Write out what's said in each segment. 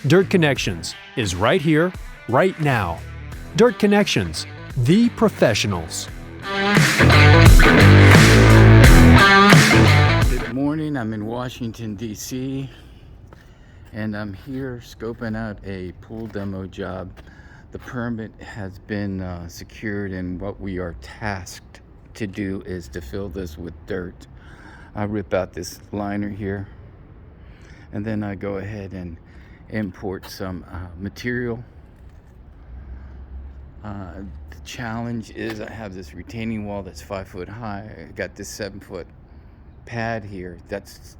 Dirt Connections is right here, right now. Dirt Connections, the professionals. Good morning, I'm in Washington, D.C., and I'm here scoping out a pool demo job. The permit has been secured, and what we are tasked to do is to fill this with dirt. I rip out this liner here, and then I go ahead and import some material. The challenge is I have this retaining wall that's 5 foot high. I got this 7 foot pad here. That's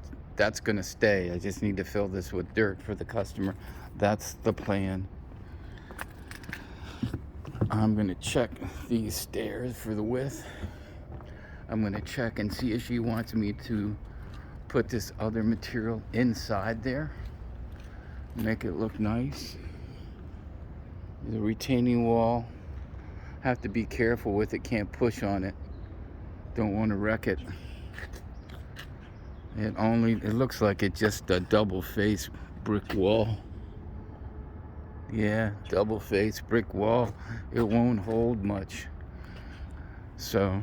gonna stay. I just need to fill this with dirt for the customer. That's the plan. I'm gonna check these stairs for the width. I'm gonna check and see if she wants me to put this other material inside there, make it look nice. The retaining wall, have to be careful with it, can't push on it, don't want to wreck it. It looks like it's just a double face brick wall. Yeah, double face brick wall. It won't hold much. So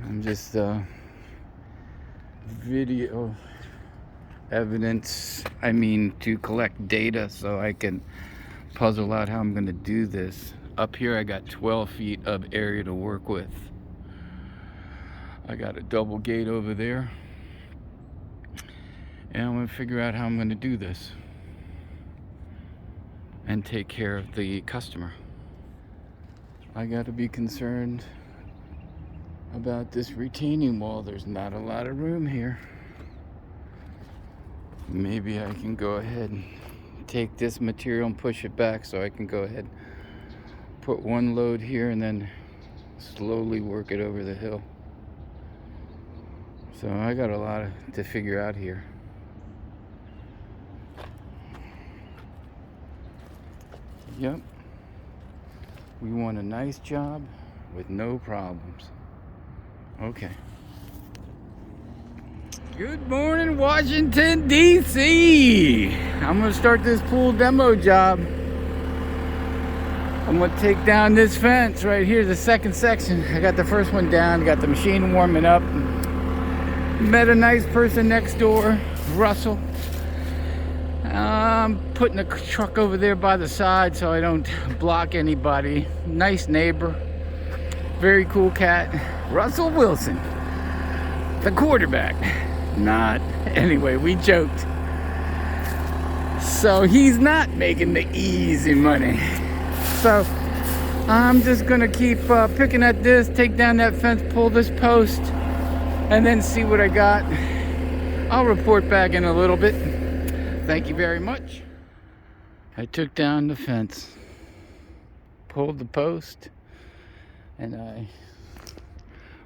I'm just video evidence, to collect data so I can puzzle out how I'm going to do this. Up here I got 12 feet of area to work with. I got a double gate over there, and I'm going to figure out how I'm going to do this and take care of the customer. I got to be concerned about this retaining wall. There's not a lot of room here. Maybe I can go ahead and take this material and push it back so I can go ahead, put one load here, and then slowly work it over the hill. So I got a lot to figure out here. Yep. We want a nice job with no problems. Okay. Good morning, Washington, D.C. I'm going to start this pool demo job. I'm going to take down this fence right here, the second section. I got the first one down, got the machine warming up. Met a nice person next door, Russell. I'm putting a truck over there by the side so I don't block anybody. Nice neighbor, very cool cat. Russell Wilson, the quarterback. Not. Anyway, we joked. So he's not making the easy money. So I'm just gonna keep picking at this, take down that fence, pull this post, and then see what I got. I'll report back in a little bit. Thank you very much. I took down the fence, pulled the post, and I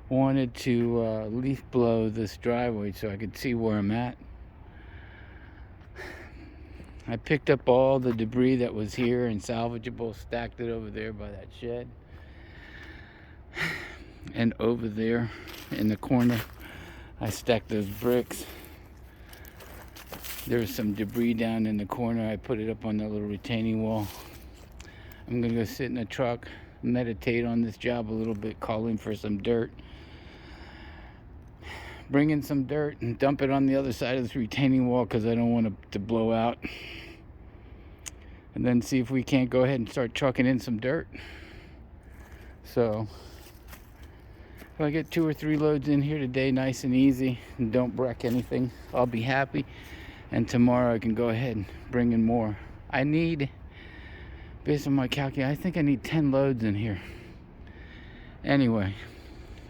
wanted to leaf blow this driveway so I could see where I'm at. I picked up all the debris that was here and salvageable, stacked it over there by that shed. And over there in the corner, I stacked those bricks. There's some debris down in the corner. I put it up on that little retaining wall. I'm gonna go sit in the truck, meditate on this job a little bit, call in for some dirt, bring in some dirt and dump it on the other side of this retaining wall because I don't want it to blow out. And then see if we can't go ahead and start trucking in some dirt. So if I get 2 or 3 loads in here today, nice and easy, and don't wreck anything, I'll be happy. And tomorrow I can go ahead and bring in more. I need, based on my calculation, I think I need 10 loads in here. Anyway,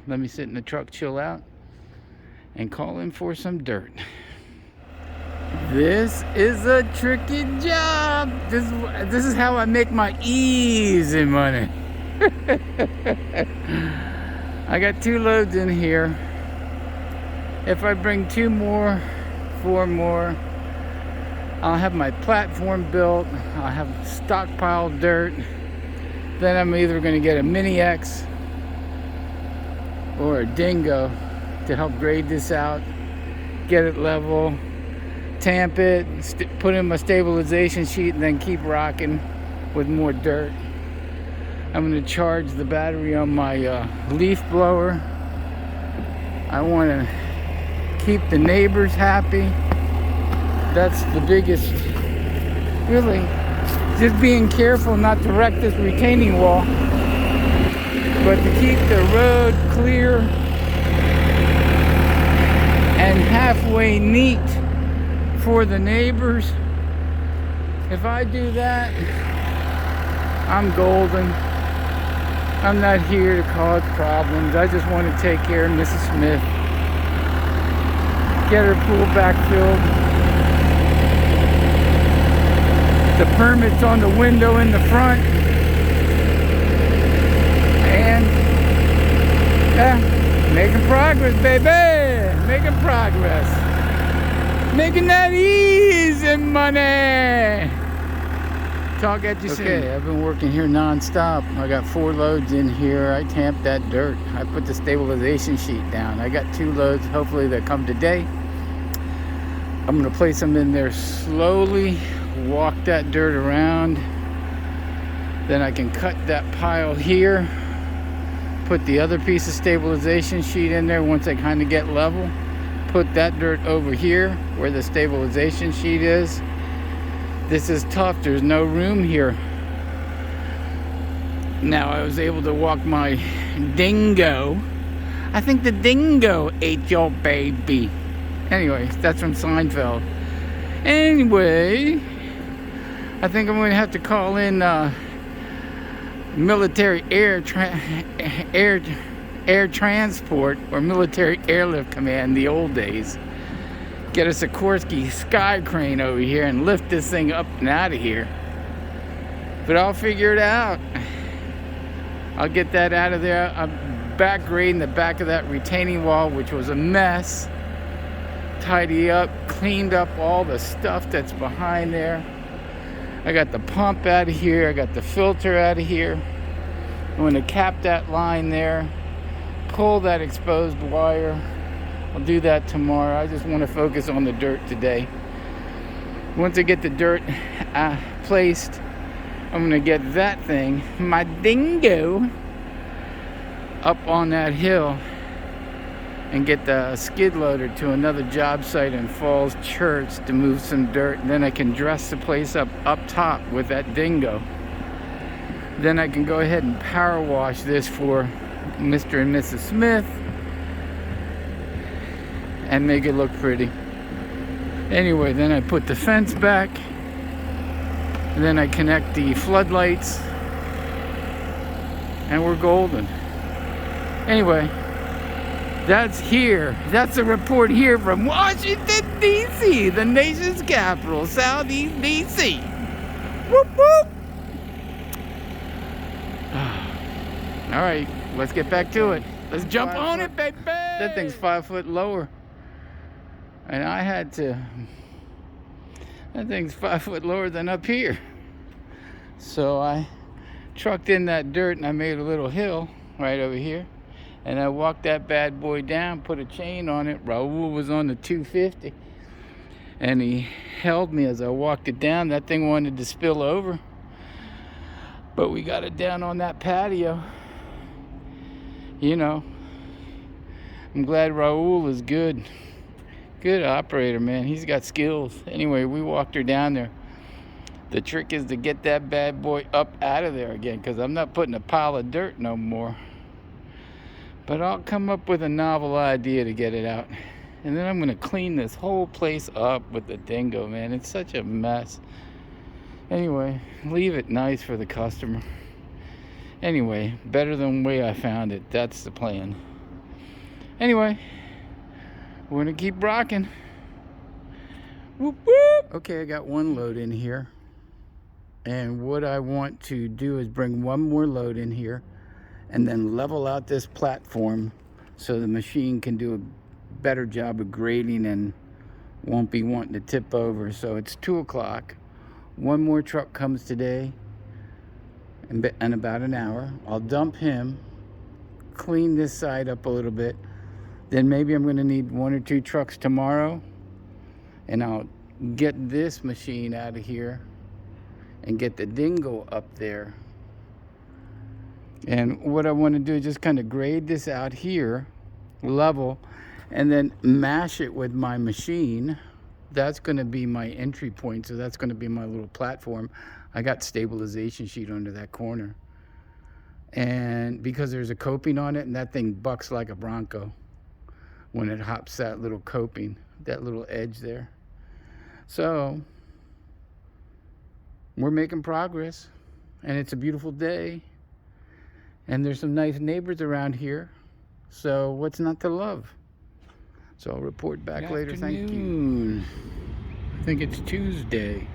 let me sit in the truck, chill out, and call in for some dirt. This is a tricky job. This is how I make my easy money. I got 2 loads in here. If I bring 2 more, 4 more, I'll have my platform built. I'll have stockpiled dirt. Then I'm either going to get a Mini X or a Dingo to help grade this out, get it level, tamp it, put in my stabilization sheet, and then keep rocking with more dirt. I'm going to charge the battery on my leaf blower. I want to keep the neighbors happy. That's the biggest, really, just being careful not to wreck this retaining wall, but to keep the road clear and halfway neat for the neighbors. If I do that, I'm golden. I'm not here to cause problems. I just want to take care of Mrs. Smith. Get her pool backfilled. The permit's on the window in the front. And making progress, baby. Making progress. Making that easy money. Talk at you soon. Okay, I've been working here non-stop. I got 4 loads in here. I tamped that dirt. I put the stabilization sheet down. I got 2 loads. Hopefully they'll come today. I'm gonna place them in there slowly, walk that dirt around. Then I can cut that pile here, put the other piece of stabilization sheet in there once I kind of get level. Put that dirt over here where the stabilization sheet is. This is tough, there's no room here. Now I was able to walk my dingo. I think the dingo ate your baby. Anyway, that's from Seinfeld. Anyway, I think I'm going to have to call in military air transport or military airlift command the old days. Get a Sikorsky sky crane over here and lift this thing up and out of here. But I'll figure it out. I'll get that out of there. I'm back grading the back of that retaining wall, which was a mess. Tidy up, cleaned up all the stuff that's behind there. I got the pump out of here. I got the filter out of here. I'm going to cap that line there. Pull that exposed wire. I'll do that tomorrow. I just want to focus on the dirt today. Once I get the dirt placed, I'm going to get that thing, my dingo, up on that hill and get the skid loader to another job site in Falls Church to move some dirt. And then I can dress the place up top with that dingo. Then I can go ahead and power wash this for Mr. and Mrs. Smith and make it look pretty. Anyway, then I put the fence back, and then I connect the floodlights, and we're golden. Anyway, that's here. That's a report here from Washington, D.C., the nation's capital, Southeast D.C. Whoop, whoop. All right, let's get back to it. Let's jump on it, baby. That thing's 5 foot lower. And I had to, that thing's 5 foot lower than up here. So I trucked in that dirt and I made a little hill right over here. And I walked that bad boy down, put a chain on it. Raul was on the 250. And he held me as I walked it down. That thing wanted to spill over. But we got it down on that patio. You know, I'm glad Raul is good. Good operator, man. He's got skills. Anyway, we walked her down there. The trick is to get that bad boy up out of there again, because I'm not putting a pile of dirt no more. But I'll come up with a novel idea to get it out. And then I'm going to clean this whole place up with the dingo, man. It's such a mess. Anyway, leave it nice for the customer. Anyway, better than the way I found it. That's the plan. Anyway, we're going to keep rocking. Whoop, whoop. Okay, I got 1 load in here. And what I want to do is bring 1 more load in here and then level out this platform so the machine can do a better job of grading and won't be wanting to tip over. So it's 2 o'clock. 1 more truck comes today in about an hour. I'll dump him, clean this side up a little bit. Then maybe I'm going to need 1 or 2 trucks tomorrow, and I'll get this machine out of here and get the dingo up there. And what I want to do is just kind of grade this out here, level, and then mash it with my machine. That's going to be my entry point, so that's going to be my little platform. I got stabilization sheet under that corner. And because there's a coping on it, and that thing bucks like a bronco when it hops that little coping, that little edge there. So we're making progress, and it's a beautiful day, and there's some nice neighbors around here, so what's not to love? So I'll report back later. Thank you. I think it's Tuesday.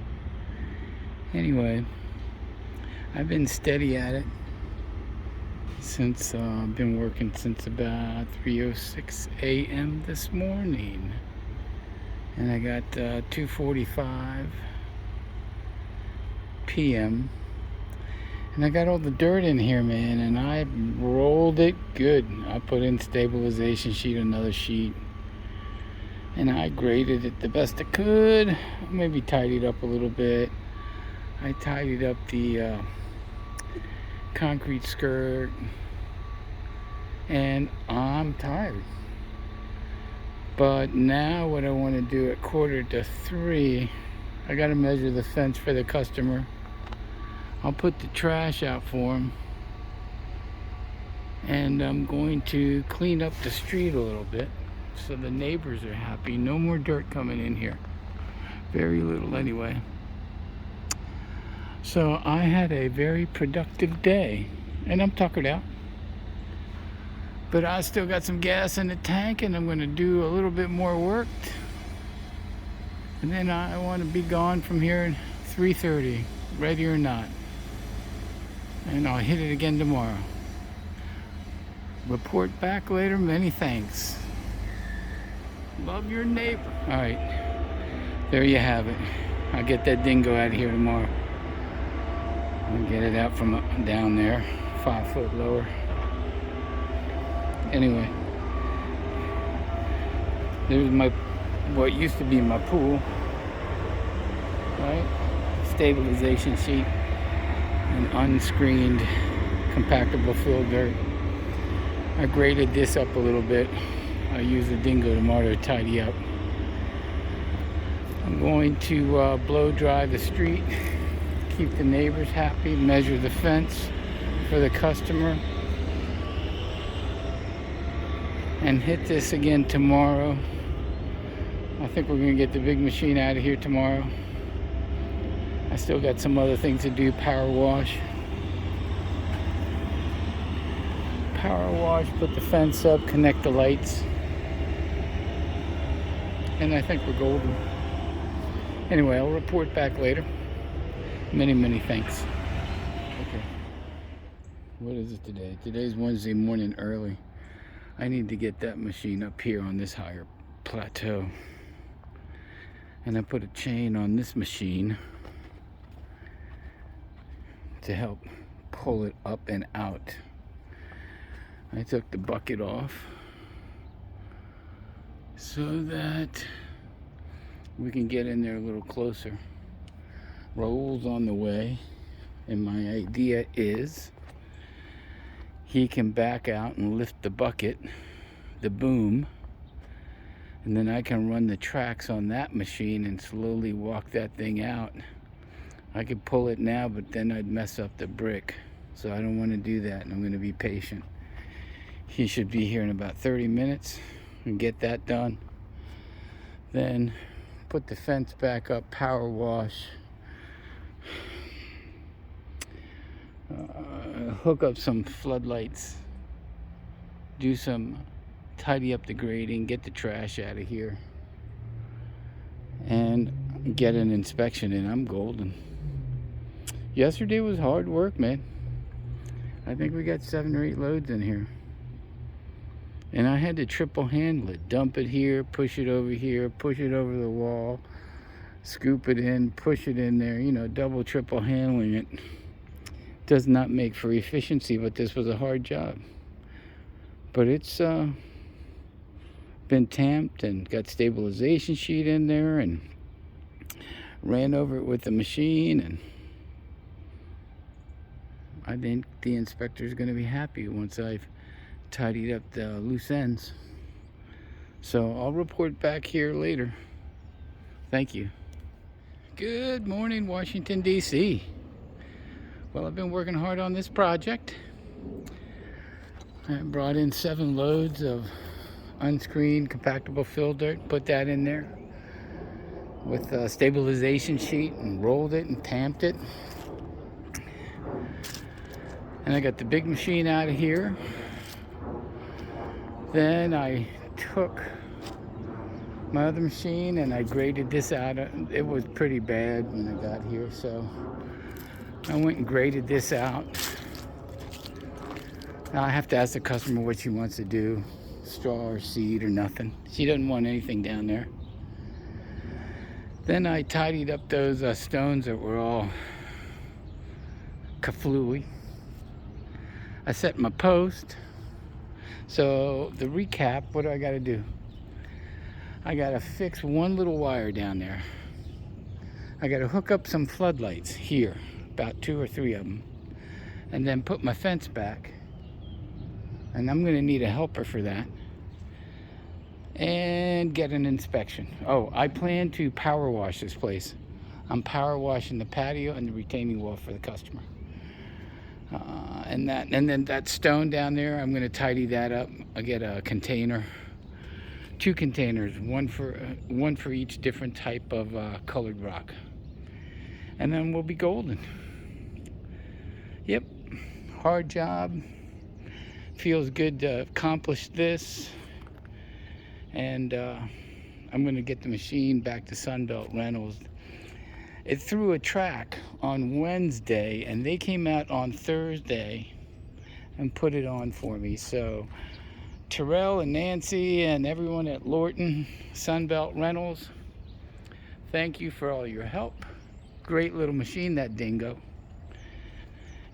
Anyway, I've been steady at it since I've been working since about 3:06 a.m. this morning, and I got 2:45 p.m. and I got all the dirt in here, man, and I rolled it good. I put in stabilization sheet, another sheet, and I graded it the best I could. Maybe tidied up a little bit. I tidied up the concrete skirt, and I'm tired. But now what I want to do at 2:45, I got to measure the fence for the customer. I'll put the trash out for him, and I'm going to clean up the street a little bit so the neighbors are happy. No more dirt coming in here, very little anyway. So I had a very productive day, and I'm tuckered out, but I still got some gas in the tank, and I'm going to do a little bit more work, and then I want to be gone from here at 3:30, ready or not, and I'll hit it again tomorrow. Report back later. Many thanks. Love your neighbor. All right, there you have it. I'll get that dingo out of here tomorrow. I'll get it out from down there, 5 foot lower. Anyway, there's what used to be my pool, right? Stabilization sheet and unscreened compactable fill dirt. I graded this up a little bit. I'll use the dingo tomorrow to tidy up. I'm going to blow dry the street, keep the neighbors happy, measure the fence for the customer, and hit this again tomorrow. I think we're going to get the big machine out of here tomorrow. I still got some other things to do. Power wash, put the fence up, connect the lights, and I think we're golden. Anyway, I'll report back later. Many thanks. Okay, what is it today? Today's Wednesday morning early. I need to get that machine up here on this higher plateau, and I put a chain on this machine to help pull it up and out. I took the bucket off so that we can get in there a little closer. Raul's on the way, and my idea is he can back out and lift the bucket, the boom, and then I can run the tracks on that machine and slowly walk that thing out. I could pull it now, but then I'd mess up the brick, so I don't want to do that, and I'm going to be patient. He should be here in about 30 minutes and get that done. Then put the fence back up, power wash, hook up some floodlights, do some tidy up the grading, get the trash out of here, and get an inspection, and I'm golden. Yesterday was hard work, man. I think we got 7 or 8 loads in here, and I had to triple handle it. Dump it here, push it over here, push it over the wall, scoop it in, push it in there, you know, double, triple handling it. Does not make for efficiency, but this was a hard job. But it's been tamped and got stabilization sheet in there, and ran over it with the machine, and I think the inspector's going to be happy once I've tidied up the loose ends. So I'll report back here later. Thank you. Good morning, Washington, D.C. Well, I've been working hard on this project. I brought in 7 loads of unscreened compactable fill dirt, put that in there with a stabilization sheet and rolled it and tamped it. And I got the big machine out of here. Then I took my other machine and I graded this out. It was pretty bad when I got here, so I went and graded this out. Now I have to ask the customer what she wants to do, straw or seed or nothing. She doesn't want anything down there. Then I tidied up those stones that were all kaflooey. I set my post. So the recap, what do I got to do? I got to fix one little wire down there. I got to hook up some floodlights here, about 2 or 3 of them, and then put my fence back. And I'm going to need a helper for that. And get an inspection. Oh, I plan to power wash this place. I'm power washing the patio and the retaining wall for the customer. And then that stone down there, I'm going to tidy that up. I'll get a container, 2 containers, one for each different type of colored rock, and then we'll be golden. Yep, hard job. Feels good to accomplish this, and I'm going to get the machine back to Sunbelt Rentals. It threw a track on Wednesday, and they came out on Thursday and put it on for me. So Terrell and Nancy and everyone at Lorton Sunbelt Rentals, thank you for all your help. Great little machine, that dingo.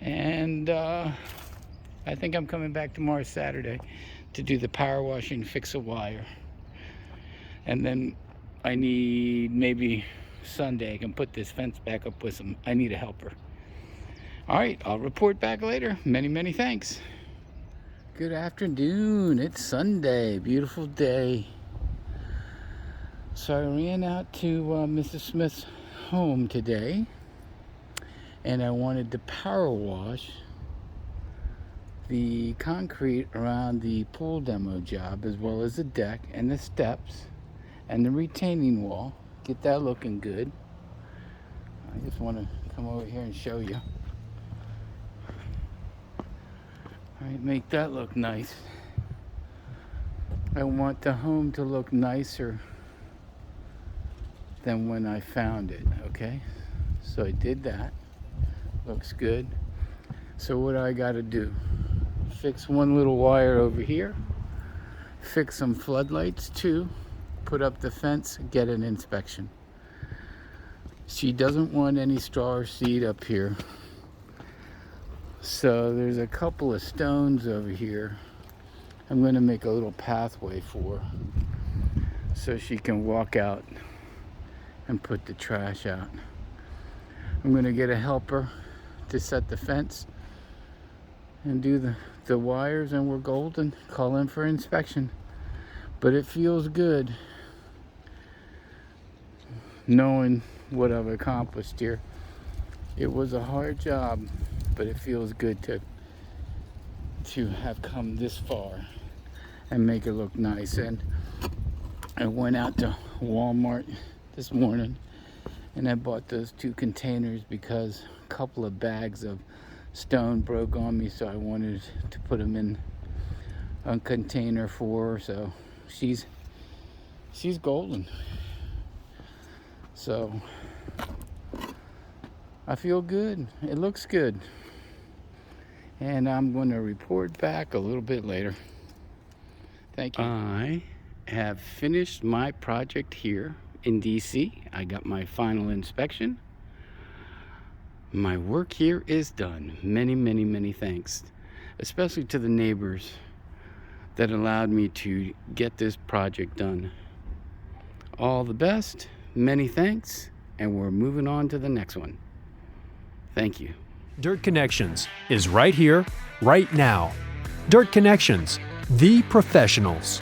And I think I'm coming back tomorrow, Saturday, to do the power washing, fix a wire. And then I need maybe Sunday I can put this fence back up with some. I need a helper. All right, I'll report back later. Many thanks. Good afternoon. It's Sunday. Beautiful day. So I ran out to Mrs. Smith's home today, and I wanted to power wash the concrete around the pool demo job, as well as the deck and the steps and the retaining wall. Get that looking good. I just want to come over here and show you. All right, make that look nice. I want the home to look nicer than when I found it, okay? So I did that. Looks good. So what do I got to do? Fix one little wire over here. Fix some floodlights too. Put up the fence, get an inspection. She doesn't want any straw or seed up here. So there's a couple of stones over here. I'm going to make a little pathway for her so she can walk out and put the trash out. I'm going to get a helper to set the fence and do the wires, and we're golden. Call in for inspection. But it feels good knowing what I've accomplished here. It was a hard job, but it feels good to have come this far and make it look nice. And I went out to Walmart this morning and I bought those 2 containers because a couple of bags of stone broke on me, so I wanted to put them in a container for her. So she's golden. So I feel good. It looks good. And I'm going to report back a little bit later. Thank you. I have finished my project here in DC. I got my final inspection. My work here is done. Many thanks, especially to the neighbors that allowed me to get this project done. All the best. Many thanks. and we're moving on to the next one. Thank you. Dirt Connections is right here, right now. Dirt Connections, the professionals.